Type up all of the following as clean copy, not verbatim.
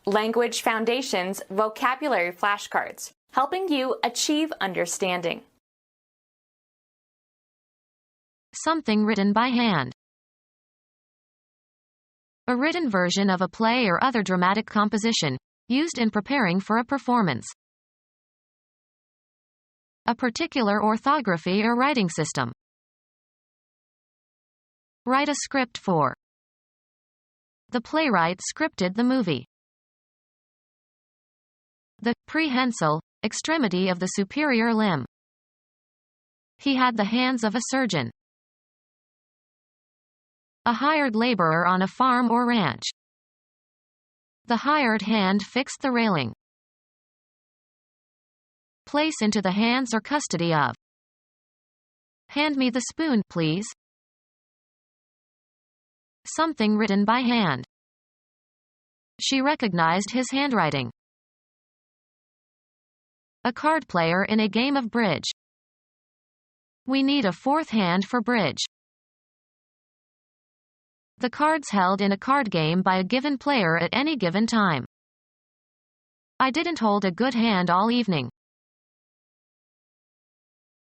Language Foundations Vocabulary Flashcards, helping you achieve understanding. Something written by hand. A written version of a play or other dramatic composition, used in preparing for a performance. A particular orthography or writing system. Write a script for. The playwright scripted the movie. The prehensile extremity of the superior limb. He had the hands of a surgeon. A hired laborer on a farm or ranch. The hired hand fixed the railing. Place into the hands or custody of. Hand me the spoon, please. Something written by hand. She recognized his handwriting. A card player in a game of bridge. We need a fourth hand for bridge. The cards held in a card game by a given player at any given time. I didn't hold a good hand all evening.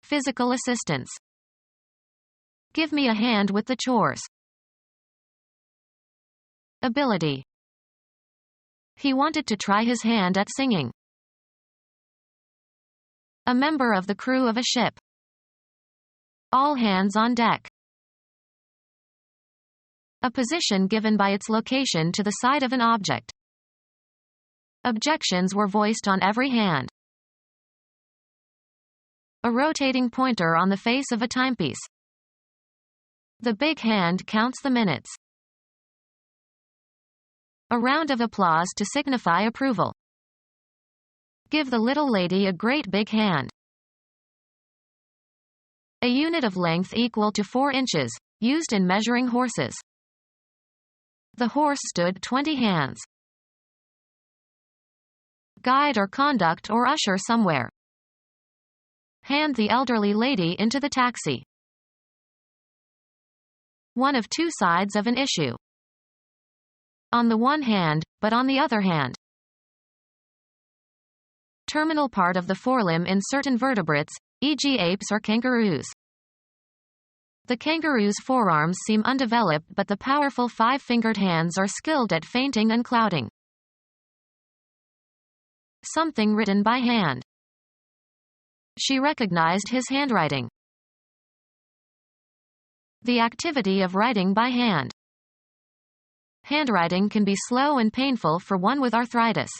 Physical assistance. Give me a hand with the chores. Ability. He wanted to try his hand at singing. A member of the crew of a ship. All hands on deck. A position given by its location to the side of an object. Objections were voiced on every hand. A rotating pointer on the face of a timepiece. The big hand counts the minutes. A round of applause to signify approval. Give the little lady a great big hand. A unit of length equal to 4 inches, used in measuring horses. The horse stood 20 hands. Guide or conduct or usher somewhere. Hand the elderly lady into the taxi. One of two sides of an issue. On the one hand, but on the other hand. Terminal part of the forelimb in certain vertebrates, e.g. apes or kangaroos. The kangaroo's forearms seem undeveloped, but the powerful 5-fingered hands are skilled at feinting and clouting. Something written by hand. She recognized his handwriting. The activity of writing by hand. Handwriting can be slow and painful for one with arthritis.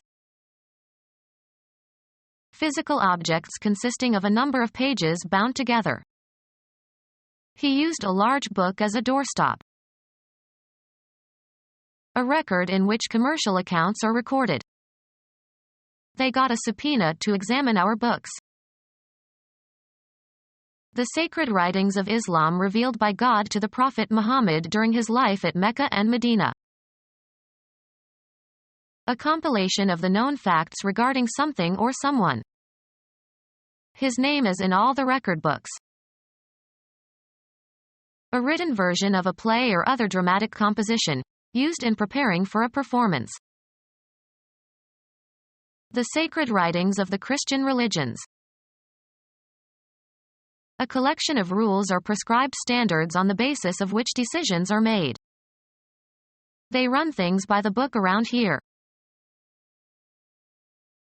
Physical objects consisting of a number of pages bound together. He used a large book as a doorstop. A record in which commercial accounts are recorded. They got a subpoena to examine our books. The sacred writings of Islam revealed by God to the Prophet Muhammad during his life at Mecca and Medina. A compilation of the known facts regarding something or someone. His name is in all the record books. A written version of a play or other dramatic composition, used in preparing for a performance. The sacred writings of the Christian religions. A collection of rules or prescribed standards on the basis of which decisions are made. They run things by the book around here.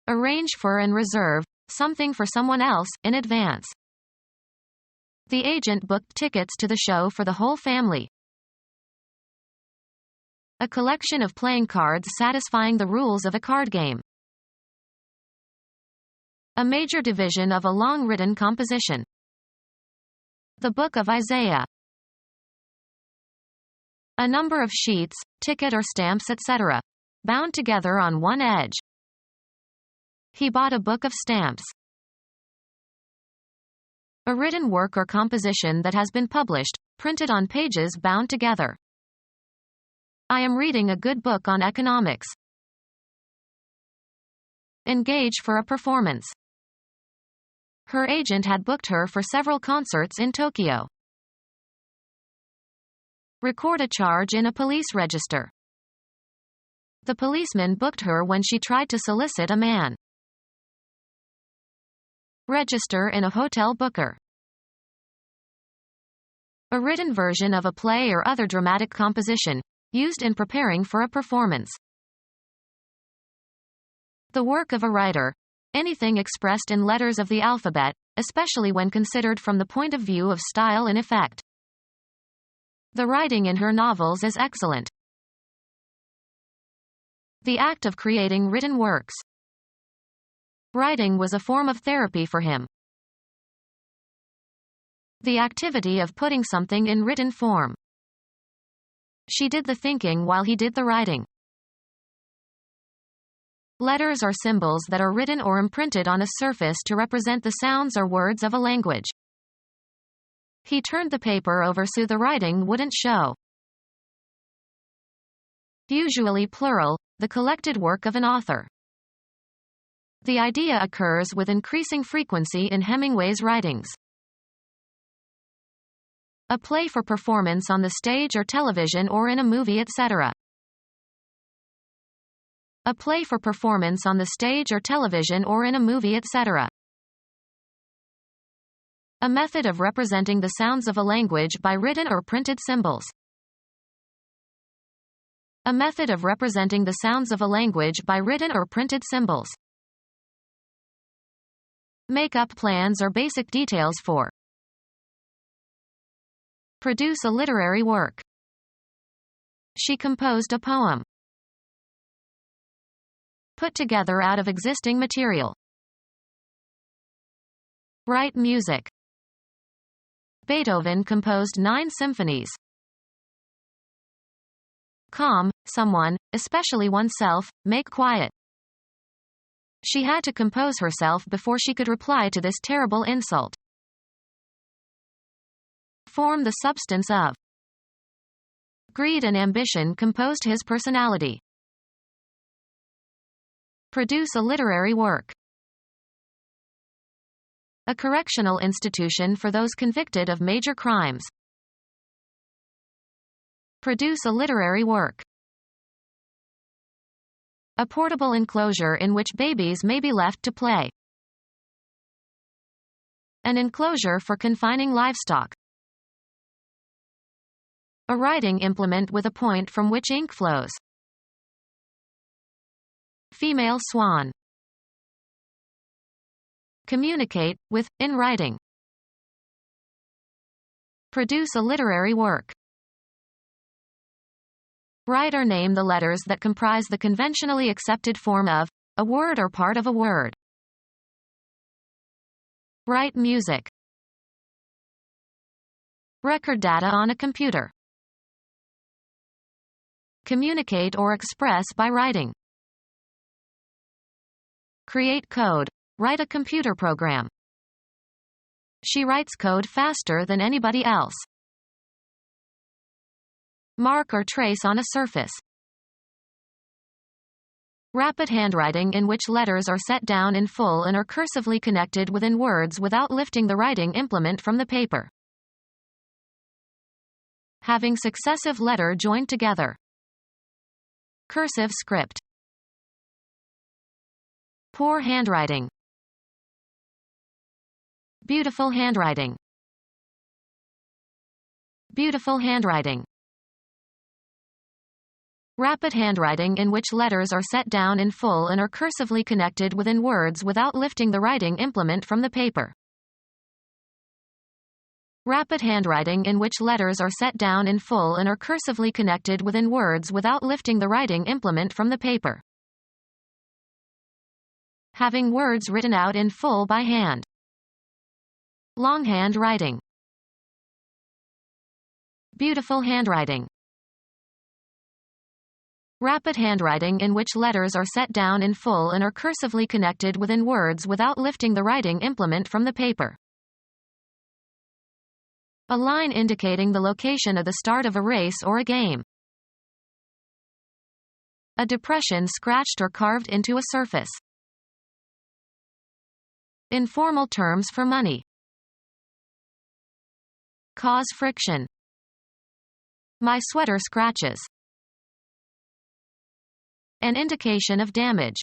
Arrange for and reserve something for someone else in advance. The agent booked tickets to the show for the whole family. A collection of playing cards satisfying the rules of a card game. A major division of a long written composition. The Book of Isaiah. A number of sheets, ticket or stamps, etc., bound together on one edge. He bought a book of stamps. A written work or composition that has been published, printed on pages bound together. I am reading a good book on economics. Engage for a performance. Her agent had booked her for several concerts in Tokyo. Record a charge in a police register. The policeman booked her when she tried to solicit a man. Register in a hotel booker. A written version of a play or other dramatic composition, used in preparing for a performance. The work of a writer. Anything expressed in letters of the alphabet, especially when considered from the point of view of style and effect. The writing in her novels is excellent. The act of creating written works. Writing was a form of therapy for him. The activity of putting something in written form. She did the thinking while he did the writing. Letters are symbols that are written or imprinted on a surface to represent the sounds or words of a language. He turned the paper over so the writing wouldn't show. Usually plural, the collected work of an author. The idea occurs with increasing frequency in Hemingway's writings. A play for performance on the stage or television or in a movie, etc. A play for performance on the stage or television or in a movie, etc. A method of representing the sounds of a language by written or printed symbols. A method of representing the sounds of a language by written or printed symbols. Make up plans or basic details for. Produce a literary work. She composed a poem. Put together out of existing material. Write music. Beethoven composed 9 symphonies. Calm someone, especially oneself, make quiet. She had to compose herself before she could reply to this terrible insult. Form the substance of. Greed and ambition composed his personality. Produce a literary work. A correctional institution for those convicted of major crimes. Produce a literary work. A portable enclosure in which babies may be left to play. An enclosure for confining livestock. A writing implement with a point from which ink flows. Female swan. Communicate with, in writing. Produce a literary work. Write or name the letters that comprise the conventionally accepted form of a word or part of a word. Write music. Record data on a computer. Communicate or express by writing. Create code. Write a computer program. She writes code faster than anybody else. Mark or trace on a surface. Rapid handwriting in which letters are set down in full and are cursively connected within words without lifting the writing implement from the paper. Having successive letter joined together. Cursive script. Poor handwriting. Beautiful handwriting. Beautiful handwriting. Rapid handwriting in which letters are set down in full and are cursively connected within words without lifting the writing implement from the paper. Rapid handwriting in which letters are set down in full and are cursively connected within words without lifting the writing implement from the paper. Having words written out in full by hand. Longhand writing. Beautiful handwriting. Rapid handwriting in which letters are set down in full and are cursively connected within words without lifting the writing implement from the paper. A line indicating the location of the start of a race or a game. A depression scratched or carved into a surface. Informal terms for money. Cause friction. My sweater scratches. an indication of damage.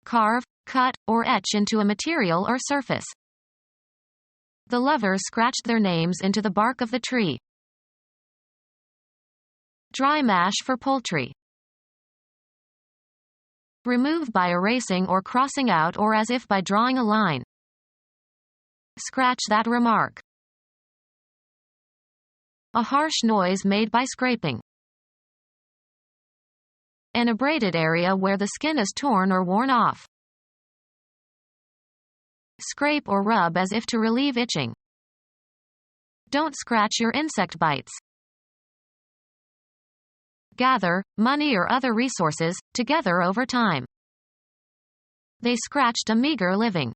Carve, cut, or etch into a material or surface. The lovers scratched their names into the bark of the tree. Dry mash for poultry. Remove by erasing or crossing out or as if by drawing a line. Scratch that remark. A harsh noise made by scraping. An abraded area where the skin is torn or worn off. Scrape or rub as if to relieve itching. Don't scratch your insect bites. Gather, money or other resources, together over time. They scratched a meager living.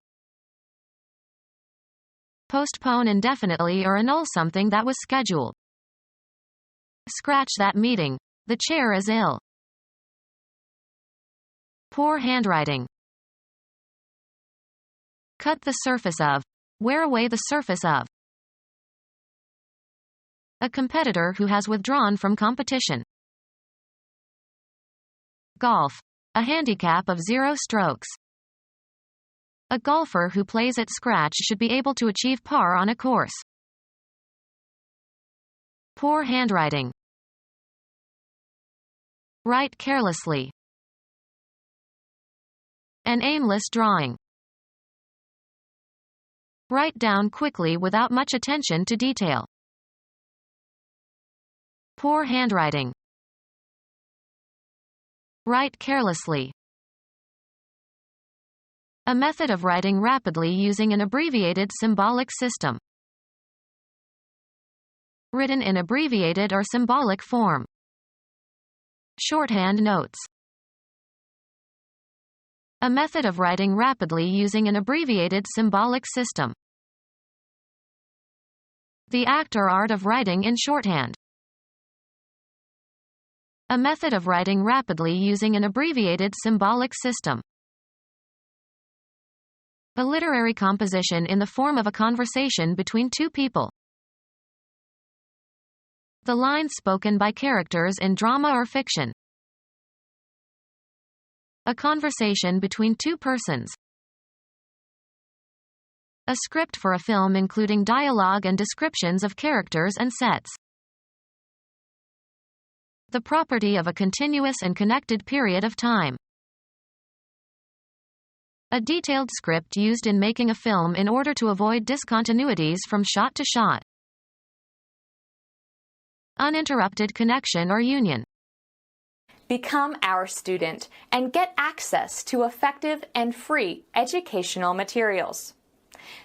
Postpone indefinitely or annul something that was scheduled. Scratch that meeting. The chair is ill. Poor handwriting. Cut the surface of. Wear away the surface of. A competitor who has withdrawn from competition. Golf. A handicap of 0 strokes. A golfer who plays at scratch should be able to achieve par on a course. Poor handwriting. Write carelessly. An aimless drawing. Write down quickly without much attention to detail. Poor handwriting. Write carelessly. A method of writing rapidly using an abbreviated symbolic system. Written in abbreviated or symbolic form. Shorthand notes. A method of writing rapidly using an abbreviated symbolic system. The act or art of writing in shorthand. A method of writing rapidly using an abbreviated symbolic system. A literary composition in the form of a conversation between two people. The lines spoken by characters in drama or fiction. A conversation between two persons. A script for a film including dialogue and descriptions of characters and sets. The property of a continuous and connected period of time. A detailed script used in making a film in order to avoid discontinuities from shot to shot. Uninterrupted connection or union. Become our student and get access to effective and free educational materials.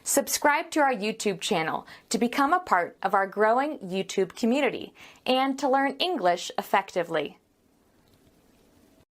Subscribe to our YouTube channel to become a part of our growing YouTube community and to learn English effectively.